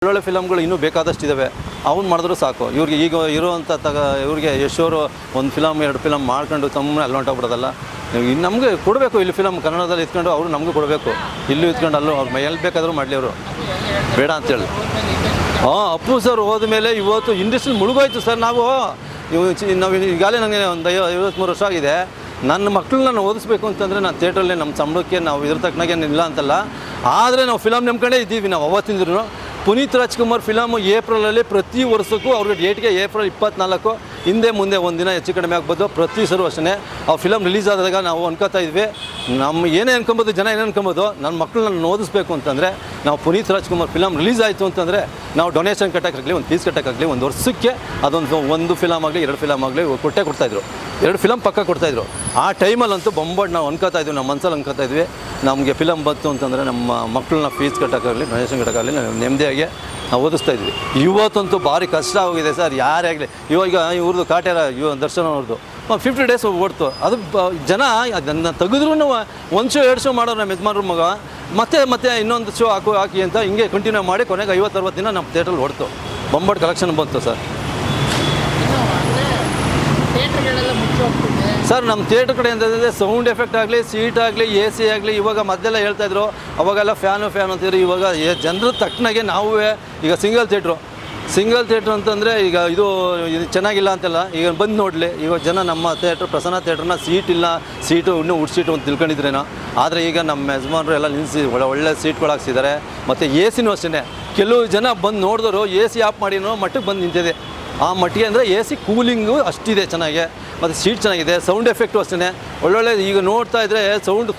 ಒಳ್ಳೊಳ್ಳೆ ಫಿಲಮ್ಗಳು ಇನ್ನೂ ಬೇಕಾದಷ್ಟು ಇದ್ದಾವೆ, ಅವ್ನು ಮಾಡಿದ್ರು ಸಾಕು. ಇವ್ರಿಗೆ ಈಗ ಇರೋವಂಥ ಇವ್ರಿಗೆ ಯಶೋರು ಒಂದು ಫಿಲಮ್ 2 ಫಿಲಮ್ ಮಾಡ್ಕೊಂಡು ತಮ್ಮನ್ನ ಅಲ್ಲಿ ಹೊಂಟೋಗ್ಬಿಡೋದಲ್ಲ. ಇನ್ನು ನಮಗೆ ಕೊಡಬೇಕು, ಇಲ್ಲಿ ಫಿಲಮ್ ಕನ್ನಡದಲ್ಲಿ ಇತ್ಕೊಂಡು ಅವರು ನಮಗೂ ಕೊಡಬೇಕು. ಇಲ್ಲೂ ಇತ್ಕೊಂಡು ಅಲ್ಲೂ ಅವ್ರು ಎಲ್ಲಿ ಬೇಕಾದರೂ ಮಾಡಲಿ, ಅವರು ಬೇಡ ಅಂತೇಳಿ. ಅಪ್ಪು ಸರ್ ಹೋದ್ಮೇಲೆ ಇವತ್ತು ಇಂಡಸ್ಟ್ರಿ ಮುಳುಗೋಯ್ತು ಸರ್. ನಾವು ಈಗಾಗಲೇ ನನಗೆ ಒಂದು 53 ವರ್ಷ ಆಗಿದೆ. ನನ್ನ ಮಕ್ಕಳನ್ನ ನಾನು ಓದಿಸ್ಬೇಕು ಅಂತಂದರೆ ನಾನು ಥಿಯೇಟ್ರಲ್ಲಿ ನಮ್ಮ ಸಂಬಳಕ್ಕೆ ನಾವು ಇದ್ರ ತಕ್ಕನಾಗೆ ಇಲ್ಲ ಅಂತಲ್ಲ, ಆದರೆ ನಾವು ಫಿಲಮ್ ನಂಬ್ಕೊಂಡೇ ಇದ್ದೀವಿ. ನಾವು ಅವತ್ತಿಂದ್ರೂ ಪುನೀತ್ ರಾಜ್ಕುಮಾರ್ ಫಿಲಮು ಏಪ್ರಿಲಲ್ಲಿ ಪ್ರತಿ ವರ್ಷಕ್ಕೂ ಅವ್ರಿಗೆ ಡೇಟ್ಗೆ ಏಪ್ರಿಲ್ 24 ಹಿಂದೆ ಮುಂದೆ ಒಂದಿನ ಹೆಚ್ಚು ಕಡಿಮೆ ಆಗ್ಬೋದು. ಪ್ರತಿ ಸರು ಅಷ್ಟೇ ಆ ಫಿಲಮ್ ರಿಲೀಸ್ ಆದಾಗ ನಾವು ಅನ್ಕೋತಾ ಇದ್ವಿ, ನಮ್ಮ ಏನೇ ಅನ್ಕೊಬೋದು, ಜನ ಏನೇ ಅನ್ಕೊಬೋದು, ನನ್ನ ಮಕ್ಕಳನ್ನ ಓದಿಸ್ಬೇಕು ಅಂತಂದರೆ ನಾವು ಪುನೀತ್ ರಾಜ್ಕುಮಾರ್ ಫಿಲಮ್ ರಿಲೀಸ್ ಆಯಿತು ಅಂತಂದರೆ ನಾವು ಡೊನೇಷನ್ ಕಟ್ಟೋಕ್ಕಾಗಲಿ, ಒಂದು ಫೀಸ್ ಕಟ್ಟೋಕ್ಕಾಗಲಿ, ಒಂದು ವರ್ಷಕ್ಕೆ ಒಂದು ಫಿಲಮ್ ಆಗಲಿ 2 ಫಿಲಮ್ ಆಗಲಿ ಕೊಡ್ತಾಯಿದ್ರು. 2 ಫಿಲಮ್ ಪಕ್ಕ ಕೊಡ್ತಾಯಿದ್ರು. ಆ ಟೈಮಲ್ಲಂತೂ ಬೊಂಬಾಟ್ ನಾವು ಅನ್ಕೋತಾ ಇದ್ವಿ, ನಮ್ಮ ಮನಸ್ಸಲ್ಲಿ ಅನ್ಕೋತಾ ಇದ್ವಿ, ನಮಗೆ ಫಿಲಮ್ ಬಂತು ಅಂತಂದರೆ ನಮ್ಮ ಮಕ್ಕಳನ್ನ ಫೀಸ್ ಕಟ್ಟೋಕ್ಕಾಗಲಿ, ಡೊನೇಷನ್ ಕಟ್ಟೋಕ್ಕಾಗಲಿ ನಾವು ನೆಮ್ಮದಿಯಾಗಿ ನಾವು ಓದಿಸ್ತಾ ಇದ್ವಿ. ಇವತ್ತಂತೂ ಭಾರಿ ಕಷ್ಟ ಆಗಿದೆ ಸರ್. ಯಾರೇ ಆಗಲಿ, ಇವಾಗ ಇವ್ರದ್ದು ಕಾಟೇರ ದರ್ಶನ ಅವ್ರದ್ದು 50 ಡೇಸ್ ಓಡ್ತು. ಅದು ಜನ ಅದನ್ನು ತೆಗೆದ್ರೂ 1 ಶೋ 2 ಶೋ ಮಾಡೋರು ನಮ್ಮ ಯಜಮಾನ್ರ ಮಗ, ಮತ್ತೆ ಇನ್ನೊಂದು ಶೋ ಹಾಕಿ ಅಂತ ಹಿಂಗೆ ಕಂಟಿನ್ಯೂ ಮಾಡಿ ಕೊನೆಗೆ 50-60 ದಿನ ನಮ್ಮ ಥಿಯೇಟ್ರಲ್ಲಿ ಓಡ್ತು. ಬೊಂಬಾಟ್ ಕಲೆಕ್ಷನ್ ಬಂತು ಸರ್. ಸರ್ ನಮ್ಮ ಥಿಯೇಟ್ರ್ ಕಡೆ ಅಂತಂದರೆ ಸೌಂಡ್ ಎಫೆಕ್ಟ್ ಆಗಲಿ, ಸೀಟ್ ಆಗಲಿ, AC ಆಗಲಿ, ಇವಾಗ ಮೊದಲೆಲ್ಲ ಹೇಳ್ತಾಯಿದ್ರು, ಅವಾಗೆಲ್ಲ ಫ್ಯಾನು ಅಂತಿದ್ರು. ಇವಾಗ ಜನರ ತಕ್ಕನಾಗೆ ನಾವು ಈಗ ಸಿಂಗಲ್ ಥಿಯೇಟ್ರ್ ಅಂತಂದರೆ ಈಗ ಇದು ಚೆನ್ನಾಗಿಲ್ಲ ಅಂತಲ್ಲ, ಈಗ ಬಂದು ನೋಡಲಿ. ಇವಾಗ ಜನ ನಮ್ಮ ಥಿಯೇಟ್ರ್ ಪ್ರಸನ್ನ ಥಿಯೇಟ್ರನ್ನ ಸೀಟು ಇನ್ನೂ ಸೀಟು ಅಂತ ತಿಳ್ಕೊಂಡಿದ್ರೇನೋ, ಆದರೆ ಈಗ ನಮ್ಮ ಯಜಮಾನರು ಎಲ್ಲ ನಿಲ್ಲಿಸಿ ಒಳ್ಳೆ ಸೀಟ್ಗಳು ಹಾಕ್ಸಿದ್ದಾರೆ. ಮತ್ತು AC ಅಷ್ಟೇ, ಕೆಲವು ಜನ ಬಂದು ನೋಡಿದ್ರು AC ಆಫ್ ಮಾಡಿನೋ ಮಟ್ಟಕ್ಕೆ ಬಂದು ನಿಂತಿದೆ. ಆ ಮಟ್ಟಿಗೆ ಅಂದರೆ AC ಕೂಲಿಂಗು ಅಷ್ಟಿದೆ ಚೆನ್ನಾಗಿ, ಮತ್ತು ಸೀಟ್ ಚೆನ್ನಾಗಿದೆ, ಸೌಂಡ್ ಎಫೆಕ್ಟು ಅಷ್ಟೇ ಒಳ್ಳೊಳ್ಳೆ. ಈಗ ನೋಡ್ತಾ ಇದ್ದರೆ ಸೌಂಡ್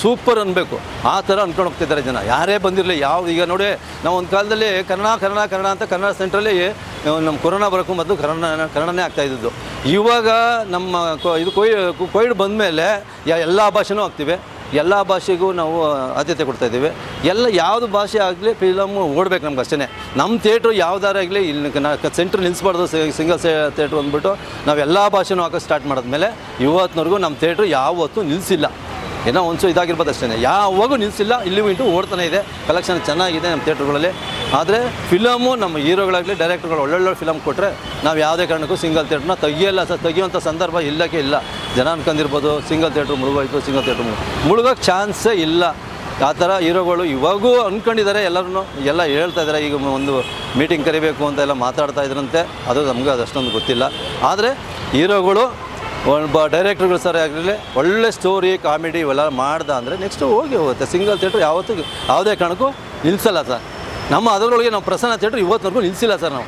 ಸೂಪರ್ ಅನ್ನಬೇಕು, ಆ ಥರ ಅಂದ್ಕೊಂಡು ಹೋಗ್ತಿದ್ದಾರೆ ಜನ. ಯಾರೇ ಬಂದಿರಲಿ ಈಗ ನೋಡಿ, ನಾವು ಒಂದು ಕಾಲದಲ್ಲಿ ಕನ್ನಡ ಅಂತ ಕನ್ನಡ ಸೆಂಟ್ರಲ್ಲಿ ನಮ್ಮ ಕೊರೋನಾ ಬರೋಕ್ಕೂ ಮೊದಲು ಕನ್ನಡನೇ ಆಗ್ತಾಯಿದ್ದು. ಇವಾಗ ನಮ್ಮ ಇದು ಕೋವಿಡ್ ಬಂದಮೇಲೆ ಎಲ್ಲ ಭಾಷೆನೂ ಆಗ್ತಿವೆ, ಎಲ್ಲ ಭಾಷೆಗೂ ನಾವು ಆದ್ಯತೆ ಕೊಡ್ತಾಯಿದ್ದೀವಿ. ಯಾವುದು ಭಾಷೆ ಆಗಲಿ ಫಿಲಮ್ಮು ಓಡಬೇಕು ನಮ್ಗೆ ಅಷ್ಟೇ. ನಮ್ಮ ಥಿಯೇಟ್ರು ಯಾವ್ದಾರು ಆಗಲಿ ಇಲ್ಲಿ ಸೆಂಟ್ರ್ ನಿಲ್ಲಿಸ್ಬಾರ್ದು. ಸಿಂಗಲ್ ಥಿಯೇಟ್ರ್ ಅಂದ್ಬಿಟ್ಟು ನಾವು ಎಲ್ಲ ಭಾಷೆನೂ ಹಾಕೋಕ್ಕೆ ಸ್ಟಾರ್ಟ್ ಮಾಡಿದ್ಮೇಲೆ ಇವತ್ತಿನವರೆಗೂ ನಮ್ಮ ಥಿಯೇಟ್ರು ಯಾವತ್ತೂ ನಿಲ್ಲಿಸಿಲ್ಲ. ಏನೋ ಒಂದು ಇದಾಗಿರ್ಬೋದು ಅಷ್ಟೇ, ಯಾವಾಗೂ ನಿಲ್ಲಿಸಿಲ್ಲ. ಇಲ್ಲಿಗೂ ಇಂಟು ಓಡ್ತಾನೆ ಇದೆ, ಕಲೆಕ್ಷನ್ ಚೆನ್ನಾಗಿದೆ ನಮ್ಮ ಥಿಯೇಟ್ರುಗಳಲ್ಲಿ. ಆದರೆ ಫಿಲಮು ನಮ್ಮ ಹೀರೋಗಳಾಗಲಿ ಡೈರೆಕ್ಟರ್ಗಳು ಒಳ್ಳೊಳ್ಳೆ ಫಿಲಮ್ ಕೊಟ್ಟರೆ ನಾವು ಯಾವುದೇ ಕಾರಣಕ್ಕೂ ಸಿಂಗಲ್ ಥಿಯೇಟ್ರನ್ನ ತೆಗಿಯೋಂಥ ಸಂದರ್ಭ ಇಲ್ಲಕ್ಕೆ ಇಲ್ಲ. ಜನ ಅನ್ಕೊಂಡಿರ್ಬೋದು ಸಿಂಗಲ್ ಥಿಯೇಟ್ರ್ ಮುಳುಗೋಯ್ತು, ಸಿಂಗಲ್ ಥಿಯೇಟ್ರ್ ಮುಳುಗೋಕ್ಕೆ ಚಾನ್ಸೇ ಇಲ್ಲ. ಆ ಥರ ಹೀರೋಗಳು ಇವಾಗೂ ಅಂದ್ಕೊಂಡಿದ್ದಾರೆ, ಎಲ್ಲ ಹೇಳ್ತಾ ಇದ್ದಾರೆ. ಈಗ ಒಂದು ಮೀಟಿಂಗ್ ಕರಿಬೇಕು ಅಂತ ಎಲ್ಲ ಮಾತಾಡ್ತಾ ಇದ್ರಂತೆ, ಅದು ನಮಗೆ ಅದಷ್ಟೊಂದು ಗೊತ್ತಿಲ್ಲ. ಆದರೆ ಹೀರೋಗಳು ಒಬ್ಬ ಡೈರೆಕ್ಟರ್ಗಳು ಸರಿ ಆಗಲಿ ಒಳ್ಳೆ ಸ್ಟೋರಿ ಕಾಮಿಡಿ ಇವೆಲ್ಲ ಮಾಡ್ದ ಅಂದರೆ ನೆಕ್ಸ್ಟು ಹೋಗುತ್ತೆ. ಸಿಂಗಲ್ ಥಿಯೇಟ್ರ್ ಯಾವತ್ತೂ ಯಾವುದೇ ಕಾರಣಕ್ಕೂ ನಿಲ್ಲಿಸಲ್ಲ ಸರ್. ನಮ್ಮ ಅದರೊಳಗೆ ನಾವು ಪ್ರಸನ್ನ ಥಿಯೇಟ್ರ್ ಇವತ್ತಿನವರೆಗೂ ನಿಲ್ಲಿಸಿಲ್ಲ ಸರ್. ನಾವು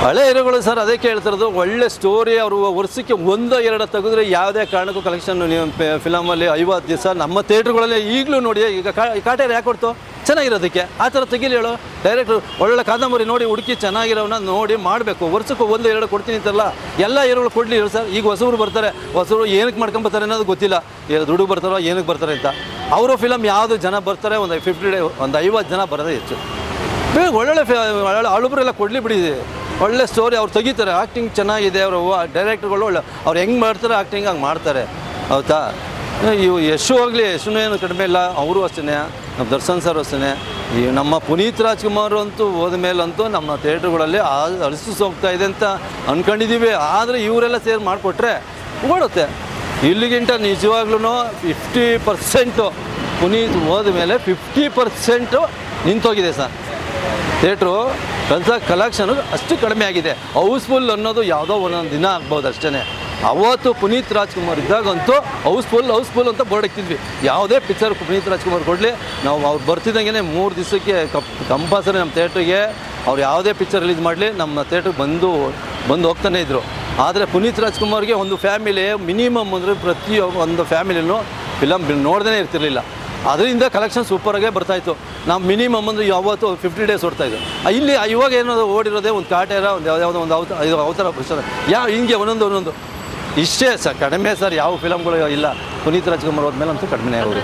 ಹಳೆ ಹೀರೋಗಳು ಸರ್ ಅದೇ ಕೇಳ್ತಿರೋದು, ಒಳ್ಳೆ ಸ್ಟೋರಿ. ಅವರು ವರ್ಷಕ್ಕೆ 1-2 ತೆಗೆದ್ರೆ ಯಾವುದೇ ಕಾರಣಕ್ಕೂ ಕಲೆಕ್ಷನ್ ಫಿಲಮಲ್ಲಿ 50 ದಿವಸ ನಮ್ಮ ಥಿಯೇಟ್ರುಗಳಲ್ಲಿ ಈಗಲೂ ನೋಡಿ. ಈಗ ಕಾಟೇರ ಯಾಕೆ ಕೊಡ್ತು? ಚೆನ್ನಾಗಿರೋದಕ್ಕೆ. ಆ ಥರ ತೆಗೀಲಿ ಹೇಳು. ಡೈರೆಕ್ಟ್ರು ಒಳ್ಳೆ ಕಾದಂಬರಿ ನೋಡಿ ಹುಡುಕಿ ಚೆನ್ನಾಗಿರೋನ ನೋಡಿ ಮಾಡಬೇಕು. ವರ್ಷಕ್ಕೂ 1-2 ಕೊಡ್ತೀನಿ ಅಂತಲ್ಲ, ಎಲ್ಲ ಹೀರೋಗಳು ಕೊಡಲಿ ಹೇಳು ಸರ್. ಈಗ ಹೊಸಬ್ರು ಬರ್ತಾರೆ, ಹೊಸಬ್ರು ಏನಕ್ಕೆ ಮಾಡ್ಕೊಂಬರ್ತಾರೆ ಅನ್ನೋದು ಗೊತ್ತಿಲ್ಲ. ದುಡ್ಡು ಬರ್ತಾರೋ ಏನಕ್ಕೆ ಬರ್ತಾರೆ ಅಂತ. ಅವರು ಫಿಲಮ್ ಯಾವುದು ಜನ ಬರ್ತಾರೆ, ಒಂದು 50 ಜನ ಬರೋದೇ ಹೆಚ್ಚು. ಒಳ್ಳೊಳ್ಳೆ ಹಳುಬ್ರೆಲ್ಲ ಕೊಡಲಿ ಬಿಡಿ, ಒಳ್ಳೆ ಸ್ಟೋರಿ ಅವ್ರು ತೆಗಿತಾರೆ. ಆ್ಯಕ್ಟಿಂಗ್ ಚೆನ್ನಾಗಿದೆ, ಅವರು ಡೈರೆಕ್ಟ್ರುಗಳು ಅವ್ರು ಹೆಂಗೆ ಮಾಡ್ತಾರೆ ಆ್ಯಕ್ಟಿಂಗ್ ಹಂಗೆ ಮಾಡ್ತಾರೆ. ಹೌದಾ? ಇವು ಯಶು ಆಗಲಿ, ಯಶುನೂ ಏನು ಕಡಿಮೆ ಇಲ್ಲ, ಅವರು ಅಷ್ಟೇ. ನಮ್ಮ ದರ್ಶನ್ ಸರ್ ಅಷ್ಟೇ. ಈ ನಮ್ಮ ಪುನೀತ್ ರಾಜ್ಕುಮಾರ್ ಅಂತೂ ಹೋದ ಮೇಲಂತೂ ನಮ್ಮ ಥಿಯೇಟ್ರುಗಳಲ್ಲಿ ಹೋಗ್ತಾ ಇದೆ ಅಂತ ಅಂದ್ಕೊಂಡಿದ್ದೀವಿ. ಆದರೆ ಇವರೆಲ್ಲ ಸೇರಿ ಮಾಡಿಕೊಟ್ರೆ ಓಡುತ್ತೆ. ಇಲ್ಲಿಗಿಂತ ನಿಜವಾಗ್ಲೂ 50% ಪುನೀತ್ ಹೋದ ಮೇಲೆ 50% ನಿಂತೋಗಿದೆ ಸರ್. ಥಿಯೇಟ್ರು ಕಲೆಕ್ಷನು ಅಷ್ಟು ಕಡಿಮೆ ಆಗಿದೆ. ಹೌಸ್ಫುಲ್ ಅನ್ನೋದು ಯಾವುದೋ ಒಂದೊಂದು ದಿನ ಆಗ್ಬೋದು ಅಷ್ಟೇ. ಅವತ್ತು ಪುನೀತ್ ರಾಜ್ಕುಮಾರ್ ಇದ್ದಾಗಂತೂ ಹೌಸ್ಫುಲ್ ಅಂತ ಬೋರ್ಡ್ ಹಾಕ್ತಿದ್ವಿ. ಯಾವುದೇ ಪಿಕ್ಚರ್ ಪುನೀತ್ ರಾಜ್ಕುಮಾರ್ ಕೊಡಲಿ, ನಾವು ಅವ್ರು ಬರ್ತಿದ್ದಂಗೆ 3 ದಿವಸಕ್ಕೆ ಕಂಪಲ್ಸರಿ ನಮ್ಮ ಥಿಯೇಟ್ರಿಗೆ ಅವ್ರು ಯಾವುದೇ ಪಿಕ್ಚರ್ ರಿಲೀಸ್ ಮಾಡಲಿ ನಮ್ಮ ಥಿಯೇಟ್ರಿಗೆ ಬಂದು ಹೋಗ್ತಾನೆ ಇದ್ದರು. ಆದರೆ ಪುನೀತ್ ರಾಜ್ಕುಮಾರ್ಗೆ ಒಂದು ಫ್ಯಾಮಿಲಿ ಮಿನಿಮಮ್ ಅಂದರೆ ಪ್ರತಿಯೊಂದು ಫ್ಯಾಮಿಲಿನೂ ಫಿಲಮ್ ನೋಡ್ದೇ ಇರ್ತಿರ್ಲಿಲ್ಲ. ಅದರಿಂದ ಕಲೆಕ್ಷನ್ ಸೂಪರಾಗೇ ಬರ್ತಾಯಿತ್ತು. ನಾವು ಮಿನಿಮಮ್ ಅಂದರೆ ಯಾವತ್ತು 50 ಡೇಸ್ ಓಡ್ತಾಯಿದ್ದು. ಇಲ್ಲಿ ಇವಾಗ ಏನೋ ಓಡಿರೋದೇ ಒಂದು ಕಾಟೇರ, ಯಾವುದೋ ಒಂದು ಅವತಾರ ಪುರುಷ, ಹಿಂಗೆ ಒಂದೊಂದು ಇಷ್ಟೇ ಸರ್. ಕಡಿಮೆ ಸರ್, ಯಾವ ಫಿಲಮ್ಗಳು ಇಲ್ಲ. ಪುನೀತ್ ರಾಜ್ಕುಮಾರ್ ಹೋದ್ಮೇಲೆ ಅಂತೂ ಕಡಿಮೆ ಆಗೋದು.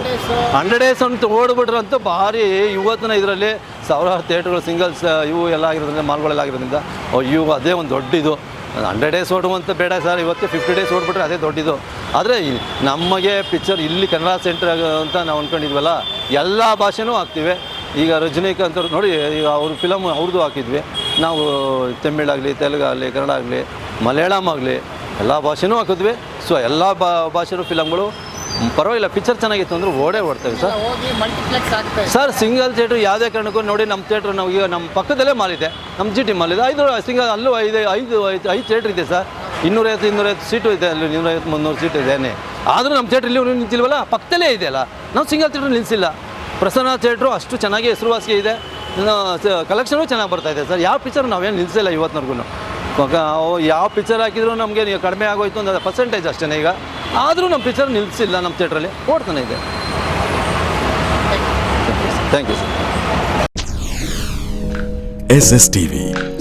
100 ಡೇಸ್ ಅಂತ ಓಡ್ಬಿಟ್ರಂತೂ ಭಾರಿ. ಇವತ್ತಿನ ಇದರಲ್ಲಿ ಸಾವಿರಾರು ಥಿಯೇಟ್ರುಗಳು ಸಿಂಗಲ್ಸ್ ಇವು ಎಲ್ಲ ಆಗಿರೋದ್ರಿಂದ, ಮಾಲ್ಗಳೆಲ್ಲ ಆಗಿರೋದ್ರಿಂದ ಇವು ಅದೇ ಒಂದು ದೊಡ್ಡ ಇದು. 100 ಡೇಸ್ ಓಡುವಂತ ಬೇಡ ಸರ್, ಇವತ್ತು 50 ಡೇಸ್ ಓಡ್ಬಿಟ್ರೆ ಅದೇ ದೊಡ್ಡದು. ಆದರೆ ನಮಗೆ ಪಿಕ್ಚರ್ ಇಲ್ಲಿ ಕನ್ನಡ ಸೆಂಟರ್ ಅಂತ ನಾವು ಅಂದ್ಕೊಂಡಿದ್ವಲ್ಲ, ಎಲ್ಲ ಭಾಷೆನೂ ಹಾಕ್ತೀವಿ. ಈಗ ರಜನಿಕಾಂತ್ ಅವ್ರು ನೋಡಿ, ಈಗ ಅವ್ರ ಫಿಲಮ್ ಅವ್ರದ್ದು ಹಾಕಿದ್ವಿ ನಾವು, ತಮಿಳಾಗಲಿ, ತೆಲುಗಾಗಲಿ, ಕನ್ನಡ ಆಗಲಿ, ಮಲಯಾಳಂ ಆಗಲಿ ಎಲ್ಲ ಭಾಷೆನೂ ಹಾಕಿದ್ವಿ. ಸೊ ಎಲ್ಲ ಭಾಷೆನೂ ಫಿಲಮ್ಗಳು ಪರವಾಗಿಲ್ಲ, ಪಿಕ್ಚರ್ ಚೆನ್ನಾಗಿತ್ತು ಅಂದ್ರೆ ಓಡ್ತೇವೆ ಸರ್. ಹೋಗಿ ಮಲ್ಟಿಪ್ಲೆಕ್ಸ್ ಆಗ್ತದೆ ಸರ್ ಸಿಂಗಲ್ ಥಿಯೇಟ್ರ್ ಯಾವುದೇ ಕಾರಣಕ್ಕೂ ನೋಡಿ, ನಮ್ಮ ಥಿಯೇಟ್ರ್ ನಾವು ಈಗ ನಮ್ಮ ಪಕ್ಕದಲ್ಲೇ ಮಾಲಿದೆ, ನಮ್ಮ GT ಮಾಲಿದೆ. 5 ಸಿಂಗಲ್, ಅಲ್ಲೂ 5 ಥಿಯೇಟ್ರ್ ಇದೆ ಸರ್. 250 ಸೀಟು ಇದೆ, ಅಲ್ಲಿ 250-300 ಸೀಟ್ ಇದೇನೆ. ಆದರೂ ನಮ್ಮ ಥಿಯೇಟ್ರ್ ಇಲ್ಲಿ ನಿಂತಿಲ್ವಲ್ಲ, ಪಕ್ಕದಲ್ಲೇ ಇದೆಯಲ್ಲ, ನಾವು ಸಿಂಗಲ್ ಥಿಯೇಟ್ರ್ ನಿಲ್ಲಿಸಿಲ್ಲ. ಪ್ರಸನ್ನ ಥಿಯೇಟ್ರು ಅಷ್ಟು ಚೆನ್ನಾಗಿ ಹೆಸರುವಾಸಿ ಇದೆ, ಕಲೆಕ್ಷನು ಚೆನ್ನಾಗಿ ಬರ್ತಾಯಿದೆ ಸರ್. ಯಾವ ಪಿಕ್ಚರ್ ನಾವೇನು ನಿಲ್ಲಿಸಿಲ್ಲ ಇವತ್ತಿನವರೆಗೂ. ಯಾವ ಪಿಕ್ಚರ್ ಹಾಕಿದ್ರು ನಮಗೆ ಕಡಿಮೆ ಆಗೋಯ್ತು ಒಂದು ಪರ್ಸೆಂಟೇಜ್ ಅಷ್ಟೇ. ಈಗ ಆದರೂ ನಮ್ಮ ಪಿಕ್ಚರ್ ನಿಲ್ಲಿಸಿಲ್ಲ, ನಮ್ಮ ಥಿಯೇಟ್ರಲ್ಲಿ ಓಡ್ತಾನೆ ಇದೆ. Thank you sir. SS TV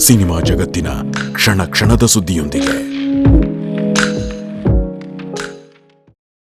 cinema ಜಗತ್ತಿನ ಕ್ಷಣ ಕ್ಷಣದ ಸುದ್ದಿಯೊಂದಿಗೆ.